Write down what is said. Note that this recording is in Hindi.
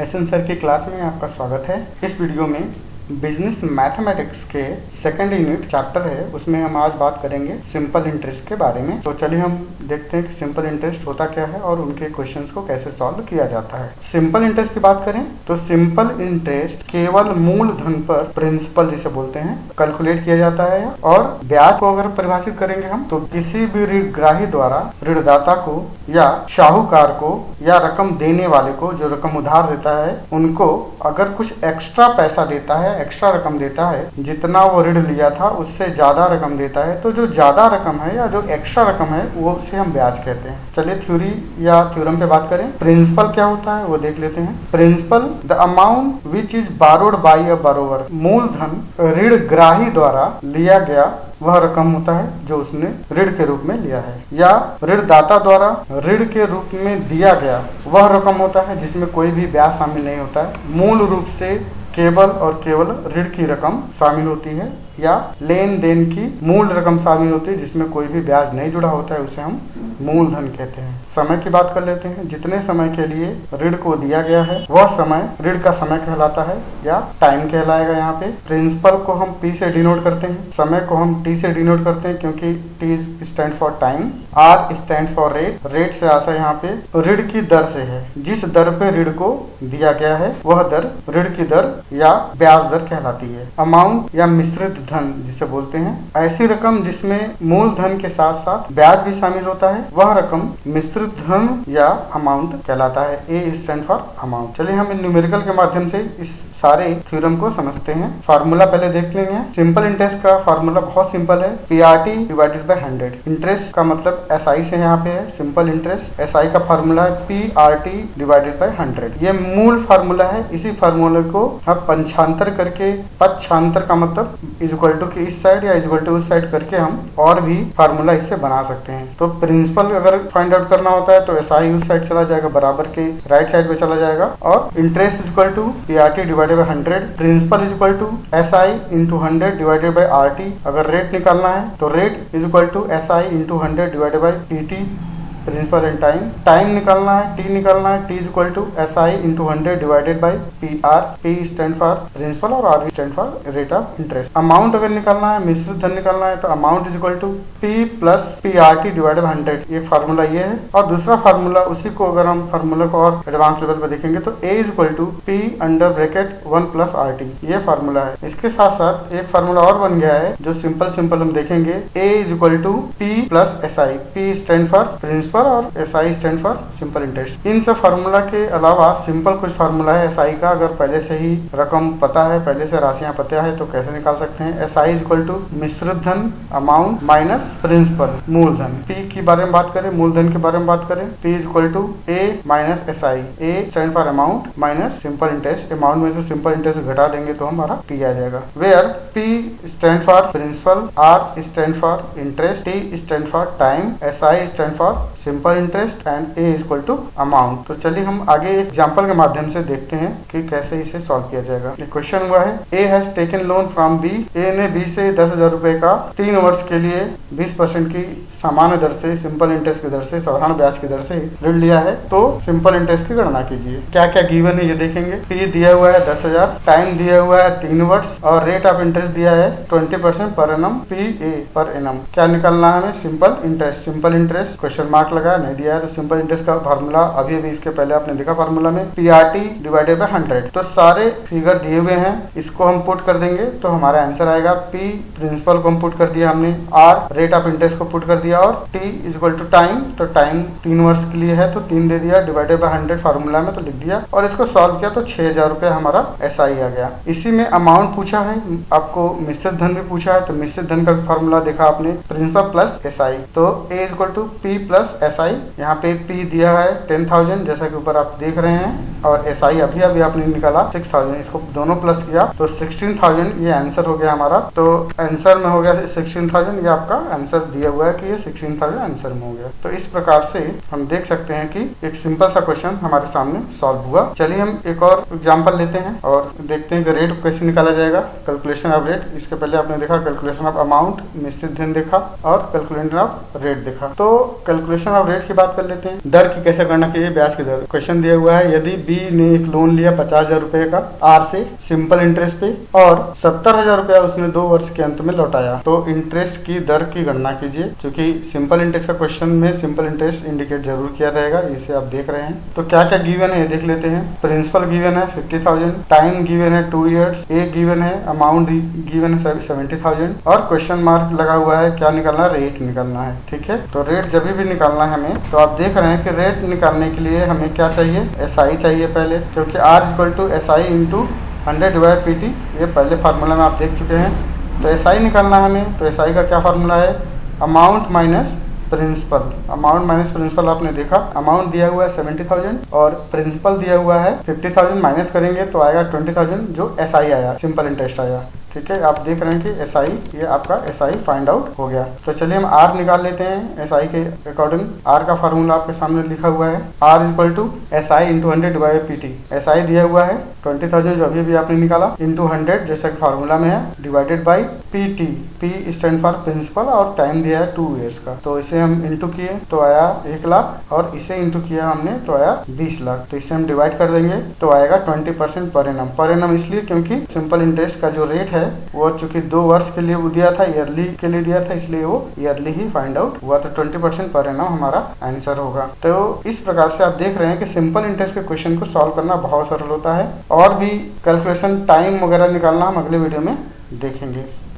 एसएन सर की क्लास में आपका स्वागत है। इस वीडियो में बिजनेस मैथमेटिक्स के सेकंड यूनिट चैप्टर है, उसमें हम आज बात करेंगे सिंपल इंटरेस्ट के बारे में। तो चलिए हम देखते हैं कि सिंपल इंटरेस्ट होता क्या है और उनके क्वेश्चंस को कैसे सॉल्व किया जाता है। सिंपल इंटरेस्ट की बात करें तो सिंपल इंटरेस्ट केवल मूलधन पर प्रिंसिपल जिसे बोलते हैं कैलकुलेट किया जाता है, और ब्याज को अगर परिभाषित करेंगे हम तो किसी भी ऋणग्राही द्वारा ऋणदाता को या साहूकार को या रकम देने वाले को, जो रकम उधार देता है, उनको अगर कुछ एक्स्ट्रा पैसा देता है, एक्स्ट्रा रकम देता है, जितना वो ऋण लिया था उससे ज्यादा रकम देता है, तो जो ज्यादा रकम है या जो एक्स्ट्रा रकम है वो उसे हम ब्याज कहते हैं। चलिए थ्योरी या थ्योरम पे बात करें। प्रिंसिपल क्या होता है वो देख लेते हैं। Principal the amount which is borrowed by a borrower, मूलधन ऋणग्राही द्वारा लिया गया वह रकम होता है जो उसने ऋण के रूप में लिया है, या ऋणदाता द्वारा ऋण के रूप में दिया गया वह रकम होता है जिसमें कोई भी ब्याज शामिल नहीं होता है। मूल रूप से केवल और केवल ऋण की रकम शामिल होती है, या लेन देन की मूल रकम शामिल होती है जिसमें कोई भी ब्याज नहीं जुड़ा होता है, उसे हम मूलधन कहते हैं। समय की बात कर लेते हैं। जितने समय के लिए ऋण को दिया गया है वह समय ऋण का समय कहलाता है या टाइम कहलाएगा। यहाँ पे प्रिंसिपल को हम P से डिनोट करते हैं, समय को हम T से डिनोट करते हैं क्योंकि T stand for time, R stand for rate. Rate से आशा यहाँ पे ऋण की दर से है, जिस दर पे ऋण को दिया गया है वह दर ऋण की दर या ब्याज दर कहलाती है। अमाउंट या मिश्रित धन जिसे बोलते हैं, ऐसी रकम जिसमें मूलधन के साथ साथ ब्याज भी शामिल होता है, वह रकम मिश्रित धन या अमाउंट कहलाता है। A stand for amount. चलिए हम न्यूमेरिकल के माध्यम से इस सारे थ्योरम को समझते हैं। फार्मूला पहले देख लेंगे। सिंपल इंटरेस्ट का फार्मूला बहुत सिंपल है, PRT डिवाइडेड बाय 100। इंटरेस्ट का मतलब SI से यहाँ पे है, सिंपल इंटरेस्ट। SI का फार्मूला है PRT डिवाइडेड बाय 100। ये मूल फार्मूला है। इसी फार्मूले को हम पंचांतर करके, पक्षांतर का मतलब इक्वल टू के इस साइड या इक्वल टू उस साइड करके हम और भी फार्मूला इससे बना सकते हैं। तो प्रिंसिपल अगर फाइंड आउट करना होता है तो SI उस साइड चला जाएगा, बराबर के राइट साइड पे चला जाएगा, और interest equal to PRT divided by 100। Principal equal to SI into 100 divided by RT। अगर रेट निकालना है तो rate equal to SI into 100 divided by PT, principal and time. Time निकालना है, T निकालना है, T equal to SI into 100 divided by PR। P stand for principal और R stand for rate of interest. Amount अगर निकालना है, मिश्रित धन निकालना है, तो amount is equal to P plus PRT divided 100। ये फार्मूला ये है। और दूसरा फार्मूला, उसी को अगर हम फार्मूला को और एडवांस लेवल पर देखेंगे तो A is equal to P under bracket 1 plus RT। ये फार्मूला है। इसके साथ साथ एक फार्मूला और बन गया है जो सिंपल हम देखेंगे। A is equal to P plus SI। P stand for principal और SI stand for simple interest. इन सब फार्मूला के अलावा सिंपल कुछ फार्मूला है SI का। अगर पहले से ही रकम पता है, पहले से राशियां पता है, तो कैसे निकाल सकते हैं। SI इज इक्वल टू मिश्रित धन अमाउंट माइनस प्रिंसिपल मूलधन। P की बारे में बात करें, मूलधन के बारे में बात करें, P is equal to A minus SI। A stand for amount minus simple interest. Amount में से सिंपल इंटरेस्ट घटा देंगे तो हमारा P आ जाएगा। Where P stand for principal, R stand for interest, T stand for time, SI stand for simple interest and A is equal to amount. तो चलिए हम आगे एग्जांपल के माध्यम से देखते हैं कि कैसे इसे सॉल्व किया जाएगा। एक क्वेश्चन हुआ है, A has taken loan from B। A ने B से 10,000 रुपए का 3 वर्ष के लिए 20% की सामान्य दर से, सिंपल इंटरेस्ट की दर से, साधारण ब्याज की दर से ऋण लिया है। तो सिंपल इंटरेस्ट की गणना कीजिए। क्या क्या गिवन है ये देखेंगे। P दिया हुआ है 10,000, टाइम दिया हुआ है 3 वर्ष, और रेट ऑफ इंटरेस्ट दिया है 20% per annum, PA per annum. क्या निकालना है हमें, simple interest. Simple interest question mark लगा नहीं दिया है, तो सिंपल इंटरेस्ट का फार्मूला अभी इसके पहले आपने देखा फार्मूला में, PRT डिवाइडेड बाय 100। तो सारे फिगर दिए हुए हैं, इसको हम पुट कर देंगे तो हमारा आंसर आएगा। P प्रिंसिपल को हम पुट कर दिया हमने, R रेट ऑफ इंटरेस्ट को पुट कर दिया, और T is equal to time. तो टाइम 3 वर्ष के लिए है तो 3 दे दिया, डिवाइडेड बाय 100 फार्मूला में तो लिख दिया, और इसको सॉल्व किया तो 6,000 रुपए हमारा SI आ गया। इसी में अमाउंट पूछा है, आपको मिश्रित धन भी पूछा है, तो मिश्रित धन का फार्मूला देखा आपने, प्रिंसिपल प्लस SI। तो A is equal to P plus SI। यहाँ पे P दिया है 10,000 जैसा कि ऊपर आप देख रहे हैं, और SI अभी आपने निकाला 6,000। इसको दोनों प्लस किया तो 16,000 ये आंसर हो गया हमारा। तो आंसर में हो गया 16,000, ये आपका आंसर दिया हुआ है कि ये 16,000 आंसर में हो गया। तो इस प्रकार से हम देख सकते हैं कि एक सिंपल सा क्वेश्चन हमारे सामने सॉल्व हुआ। चलिए हम एक और एग्जाम्पल लेते हैं और देखते हैं कि रेट कैसे निकाला जाएगा। कैलकुलेशन ऑफ रेट, इसके पहले आपने देखा कैलकुलेशन ऑफ अमाउंट, निश्चित धन देखा, और कैलकुलेशन ऑफ रेट देखा। तो कैलकुलेशन हम अब रेट की बात कर लेते हैं। दर की कैसे गणना कीजिए, ब्याज की दर। क्वेश्चन दिया हुआ है, यदि बी ने एक लोन लिया 50,000 रुपए का आर से सिंपल इंटरेस्ट पे और 70,000 रुपया उसने 2 वर्ष के अंत में लौटाया, तो इंटरेस्ट की दर की गणना कीजिए। क्योंकि सिंपल इंटरेस्ट का क्वेश्चन में सिंपल इंटरेस्ट इंडिकेट जरूर किया रहेगा, इसे आप देख रहे हैं। तो क्या क्या गिवन है देख लेते हैं। प्रिंसिपल गिवन है 50,000, टाइम गिवन है 2 ईयर्स, ए गिवन है, अमाउंट गिवन है 70,000 और क्वेश्चन मार्क लगा हुआ है। क्या निकालना है, रेट निकालना है। ठीक है, तो रेट जब भी निकालना है हमें, तो आप देख रहे हैं कि रेट निकालने के लिए हमें क्या चाहिए, एसआई चाहिए पहले, क्योंकि R equal to SI into 100 divide PT, ये पहले फार्मूला में आप देख चुके हैं। तो एसआई निकालना है हमें, तो एसआई का क्या फार्मूला है, amount minus principal. Amount minus principal आपने देखा, अमाउंट दिया हुआ है 70,000 और प्रिंसिपल दिया हुआ है 50,000, माइनस करेंगे तो आएगा 20,000 जो एसआई आया, सिंपल इंटरेस्ट आया। ठीक है, आप देख रहे हैं कि एसआई, ये आपका एसआई फाइंड आउट हो गया। तो चलिए हम आर निकाल लेते हैं एसआई के अकॉर्डिंग। आर का फार्मूला आपके सामने लिखा हुआ है, R is equal to SI into 100 divide PT. SI दिया हुआ है 20,000 जो अभी आपने निकाला, इंटू 100 जैसा कि फार्मूला में है, divided by PT. P stand for principal और टाइम दिया है 2 ईयर्स का। तो इसे हम इंटू किए तो आया 1 लाख और इसे इंटू किया हमने तो आया 20 लाख। तो इसे हम डिवाइड कर देंगे तो आएगा 20% पर एनम। पर एनम इसलिए क्योंकि सिंपल इंटरेस्ट का जो रेट है वो चूंकि 2 वर्ष के लिए वो दिया था, ईयरली के लिए दिया था, इसलिए वो ईयरली ही फाइंड आउट हुआ। तो 20% पर एनम हमारा आंसर होगा। तो इस प्रकार से आप देख रहे हैं कि सिंपल इंटरेस्ट के क्वेश्चन को सॉल्व करना बहुत सरल होता है। और भी कैलकुलेशन टाइम वगैरह निकालना हम अगले वीडियो में देखेंगे।